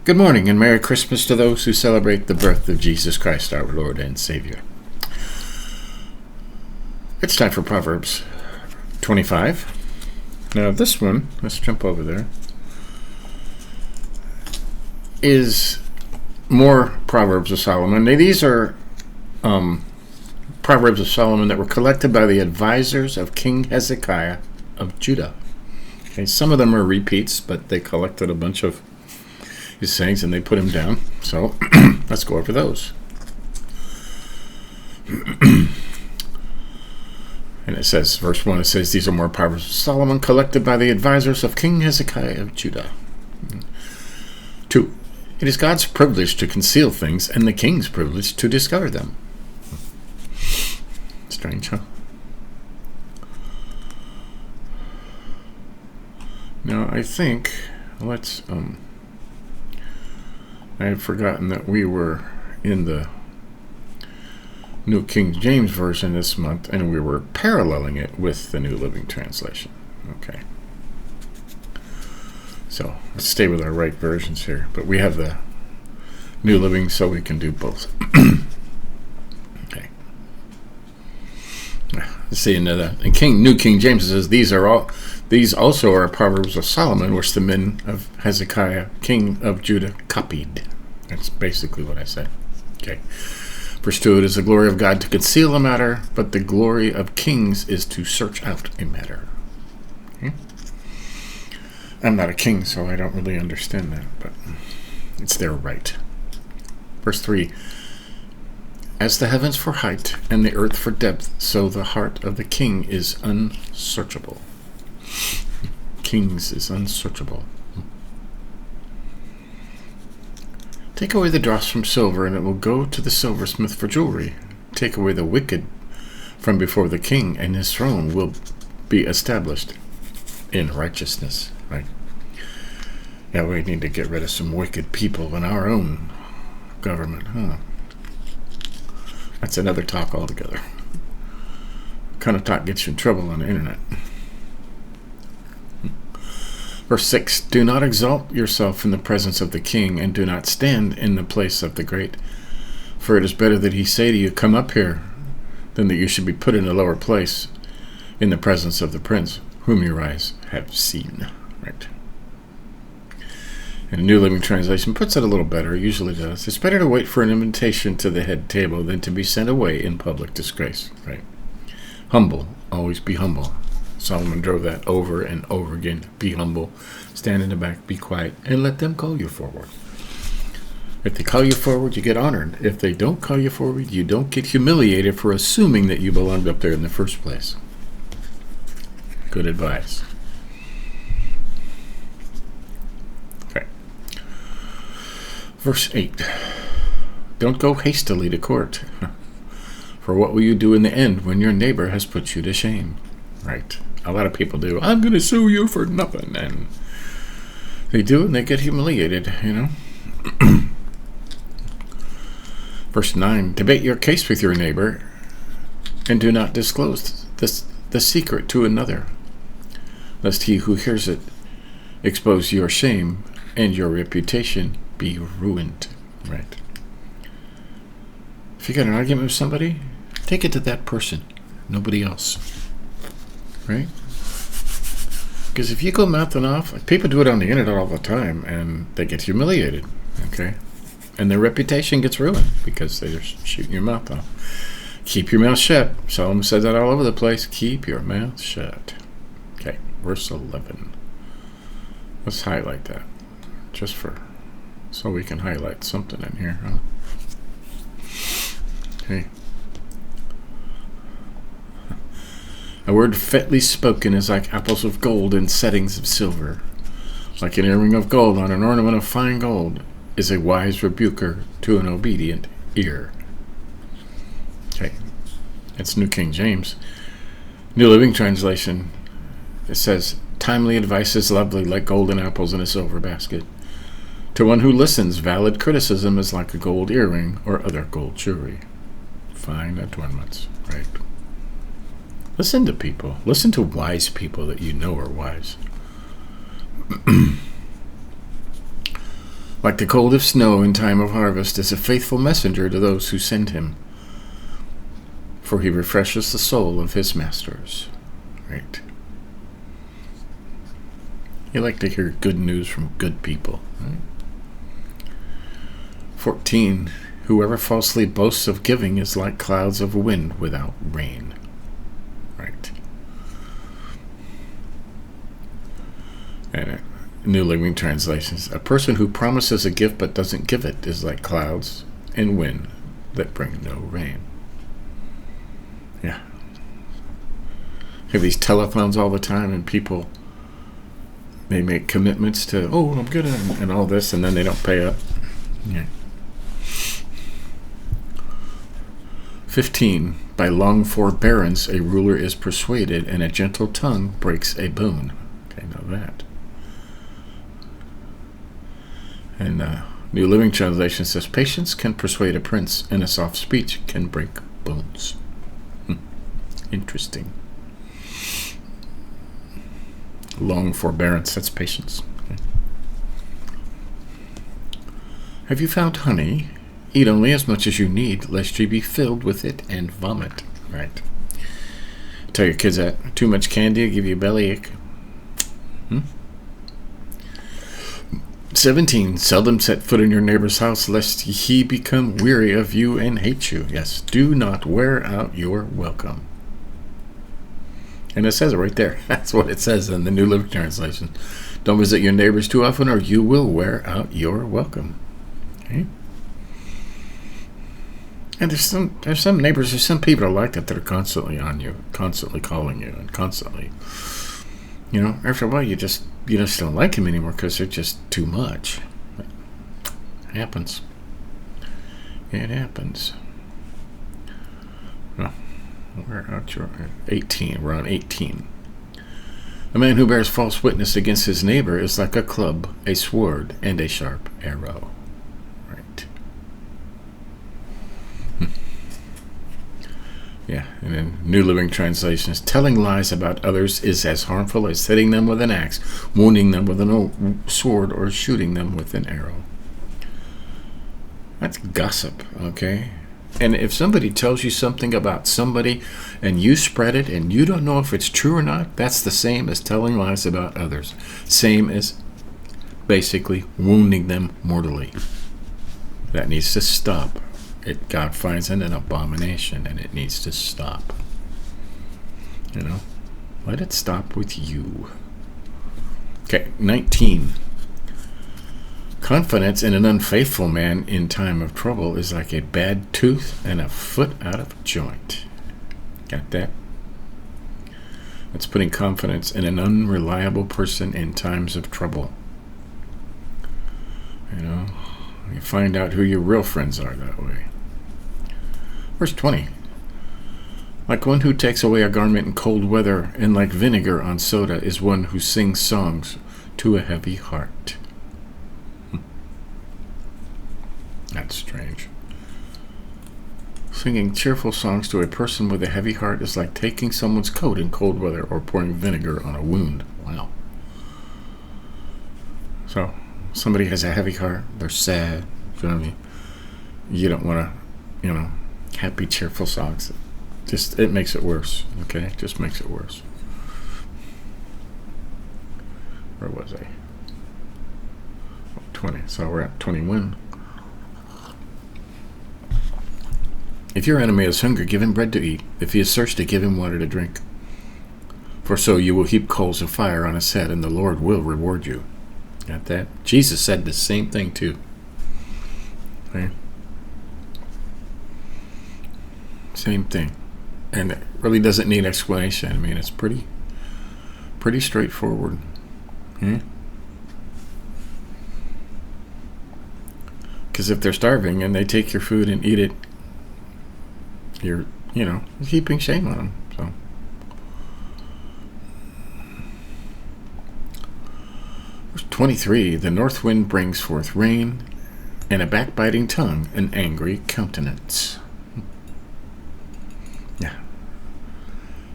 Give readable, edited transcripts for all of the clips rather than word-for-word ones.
Good morning and Merry Christmas to those who celebrate the birth of Jesus Christ, our Lord and Savior. It's time for Proverbs 25. Now this one, let's jump over there, is more Proverbs of Solomon. Now, these are Proverbs of Solomon that were collected by the advisors of King Hezekiah of Judah. Okay, some of them are repeats, but they collected a bunch of his sayings and they put him down. So let's go over those. And it says, verse 1, it says, these are more Proverbs of Solomon collected by the advisors of King Hezekiah of Judah. 2, it is God's privilege to conceal things and the king's privilege to discover them. Strange, huh? Now, I think, let's, I had forgotten that we were in the New King James Version this month, and we were paralleling it with the New Living Translation. Okay. So, let's stay with our right versions here. But we have the New Living, so we can do both. Okay. Let's see another. In New King James, it says, these also are Proverbs of Solomon, which the men of Hezekiah, king of Judah, copied. That's basically what I said. Okay. Verse 2, it is the glory of God to conceal a matter, but the glory of kings is to search out a matter. Okay. I'm not a king, so I don't really understand that, but it's their right. Verse 3, as the heavens for height and the earth for depth, so the heart of the king is unsearchable. Kings is unsearchable. Take away the dross from silver, and it will go to the silversmith for jewelry. Take away the wicked from before the king, and his throne will be established in righteousness. Right? Yeah, we need to get rid of some wicked people in our own government, huh? That's another talk altogether. What kind of talk gets you in trouble on the internet? Verse 6, do not exalt yourself in the presence of the king, and do not stand in the place of the great. For it is better that he say to you, come up here, than that you should be put in a lower place in the presence of the prince, whom your eyes have seen. Right. And the New Living Translation puts it a little better, it usually does. It's better to wait for an invitation to the head table than to be sent away in public disgrace. Right. Humble, always be humble. Solomon drove that over and over again. Be humble, stand in the back, be quiet, and let them call you forward. If they call you forward, you get honored. If they don't call you forward, you don't get humiliated for assuming that you belonged up there in the first place. Good advice. Okay. Verse 8. Don't go hastily to court. For what will you do in the end when your neighbor has put you to shame? Right. A lot of people do. I'm going to sue you for nothing. And they do, and they get humiliated, you know. Verse 9. Debate your case with your neighbor, and do not disclose the secret to another, lest he who hears it expose your shame, and your reputation be ruined. Right. If you got an argument with somebody, take it to that person, nobody else. Right? Because if you go mouthing off, people do it on the internet all the time, and they get humiliated. Okay? And their reputation gets ruined because they're just shooting your mouth off. Keep your mouth shut. Solomon says that all over the place. Keep your mouth shut. Okay, verse 11. Let's highlight that. Just so we can highlight something in here, huh? Okay. A word fitly spoken is like apples of gold in settings of silver. Like an earring of gold on an ornament of fine gold is a wise rebuker to an obedient ear. Okay. It's New King James. New Living Translation. It says, timely advice is lovely like golden apples in a silver basket. To one who listens, valid criticism is like a gold earring or other gold jewelry. Fine adornments, right? Listen to people. Listen to wise people that you know are wise. Like the cold of snow in time of harvest is a faithful messenger to those who send him, for he refreshes the soul of his masters. Right. You like to hear good news from good people. Right? 14. Whoever falsely boasts of giving is like clouds of wind without rain. Right. And New Living Translations. A person who promises a gift but doesn't give it is like clouds and wind that bring no rain. Yeah. I have these telephones all the time, and people, they make commitments to, oh, I'm good at, and all this, and then they don't pay up. Yeah. 15. By long forbearance a ruler is persuaded, and a gentle tongue breaks a boon. Okay, know that. And New Living Translation says, patience can persuade a prince, and a soft speech can break bones. Interesting. Long forbearance, that's patience. Okay. Have you found honey? Eat only as much as you need, lest you be filled with it and vomit. Right. Tell your kids that. Too much candy will give you a bellyache. 17. Seldom set foot in your neighbor's house, lest he become weary of you and hate you. Yes, do not wear out your welcome. And it says it right there. That's what it says in the New Living Translation. Don't visit your neighbors too often, or you will wear out your welcome. Okay? And there's some neighbors, there's some people like that are constantly on you, constantly calling you, and constantly, after a while you just don't like them anymore because they're just too much. It happens. It happens. Well, we're out your 18. We're on 18. A man who bears false witness against his neighbor is like a club, a sword, and a sharp arrow. Right. Yeah, and in New Living Translations, telling lies about others is as harmful as hitting them with an axe, wounding them with a sword, or shooting them with an arrow. That's gossip, okay? And if somebody tells you something about somebody and you spread it and you don't know if it's true or not, that's the same as telling lies about others. Same as basically wounding them mortally. That needs to stop. God finds it an abomination, and it needs to stop. Let it stop with you. Okay, 19. Confidence in an unfaithful man in time of trouble is like a bad tooth and a foot out of joint. Got that? That's putting confidence in an unreliable person in times of trouble. You find out who your real friends are that way. Verse 20. Like one who takes away a garment in cold weather, and like vinegar on soda is one who sings songs to a heavy heart. That's strange. Singing cheerful songs to a person with a heavy heart is like taking someone's coat in cold weather or pouring vinegar on a wound. Wow. So, somebody has a heavy heart, they're sad, you don't want to, happy, cheerful songs. It makes it worse, okay? Just makes it worse. Where was I? 20, so we're at 21. If your enemy is hungry, give him bread to eat. If he is thirsty, give him water to drink. For so you will heap coals of fire on his head, and the Lord will reward you. Got that? Jesus said the same thing too. Okay? Same thing. And it really doesn't need explanation. I mean, it's pretty straightforward. Because if they're starving and they take your food and eat it, you're heaping shame on them. So, verse 23, the north wind brings forth rain, and a backbiting tongue an angry countenance. Yeah.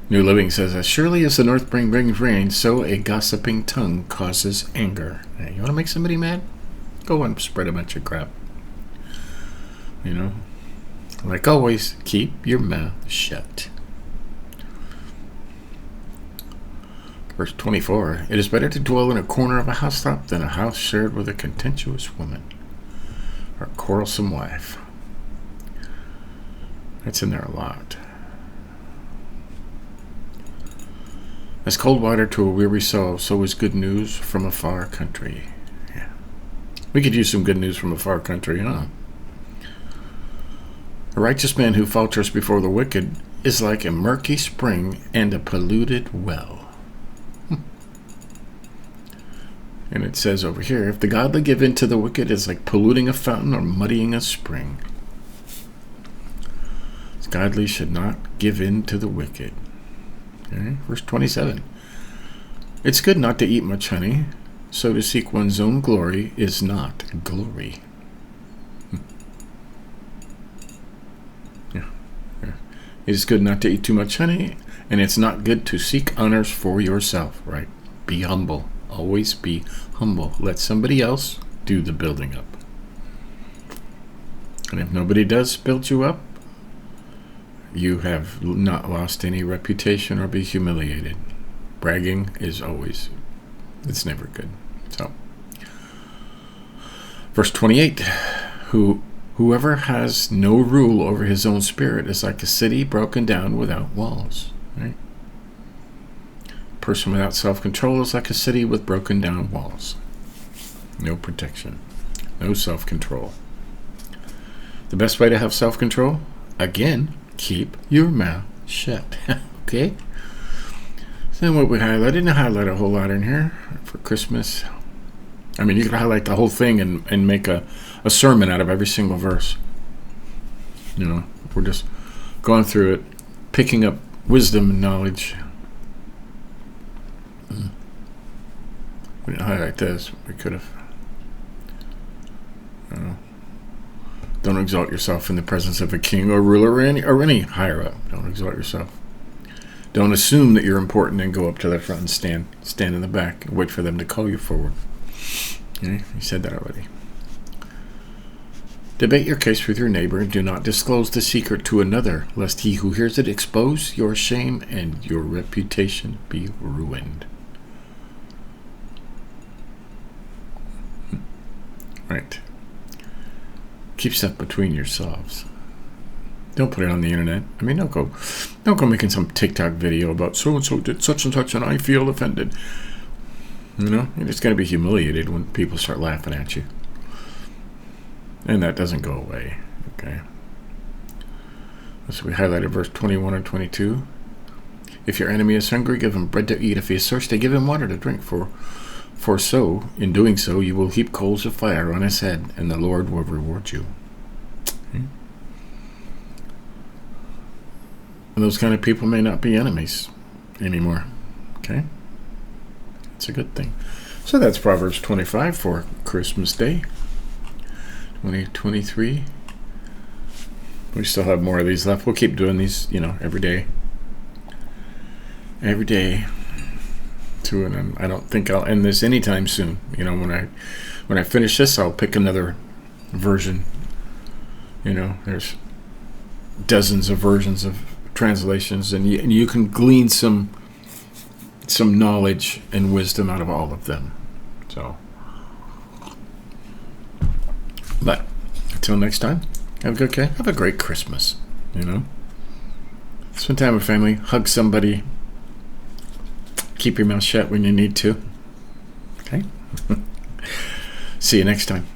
New Living says, as surely as the north brings rain, so a gossiping tongue causes anger. Now, you want to make somebody mad? Go and spread a bunch of crap. You know? Like always, keep your mouth shut. Verse 24, it is better to dwell in a corner of a housetop than a house shared with a contentious woman or a quarrelsome wife. That's in there a lot. As cold water to a weary soul, so is good news from a far country. Yeah. We could use some good news from a far country, huh? A righteous man who falters before the wicked is like a murky spring and a polluted well. And it says over here, if the godly give in to the wicked, it's like polluting a fountain or muddying a spring. The godly should not give in to the wicked. Okay? Verse 27. It's good not to eat much honey, so to seek one's own glory is not glory. Yeah. It is good not to eat too much honey, and it's not good to seek honors for yourself, right? Be humble. Always be humble. Let somebody else do the building up. And if nobody does build you up, you have not lost any reputation or be humiliated. Bragging is always, it's never good. So, verse 28, whoever has no rule over his own spirit is like a city broken down without walls. Right? A person without self-control is like a city with broken down walls. No protection. No self-control. The best way to have self-control, again, keep your mouth shut. Okay? So what we highlighted, I didn't highlight a whole lot in here for Christmas. I mean, you could highlight the whole thing and make a sermon out of every single verse. You know, we're just going through it, picking up wisdom and knowledge. We didn't highlight this. We could have. Don't exalt yourself in the presence of a king or ruler or any higher up. Don't exalt yourself. Don't assume that you're important and go up to the front and stand in the back and wait for them to call you forward. Okay? You said that already. Debate your case with your neighbor and do not disclose the secret to another, lest he who hears it expose your shame and your reputation be ruined. Right. Keep stuff between yourselves. Don't put it on the internet. I mean, don't go making some TikTok video about so-and-so did such and such and I feel offended. You know, you're just going to be humiliated when people start laughing at you. And that doesn't go away. Okay. So we highlighted verse 21 and 22. If your enemy is hungry, give him bread to eat. If he is thirsty, give him water to drink. For so, in doing so, you will heap coals of fire on his head, and the Lord will reward you. Okay. And those kind of people may not be enemies anymore. Okay? It's a good thing. So that's Proverbs 25 for Christmas Day, 2023. We still have more of these left. We'll keep doing these, every day. Every day. And I don't think I'll end this anytime soon. When I finish this, I'll pick another version. There's dozens of versions of translations, and you can glean some knowledge and wisdom out of all of them. So, but until next time, have a great Christmas. Spend time with family, hug somebody. Keep your mouth shut when you need to. Okay? See you next time.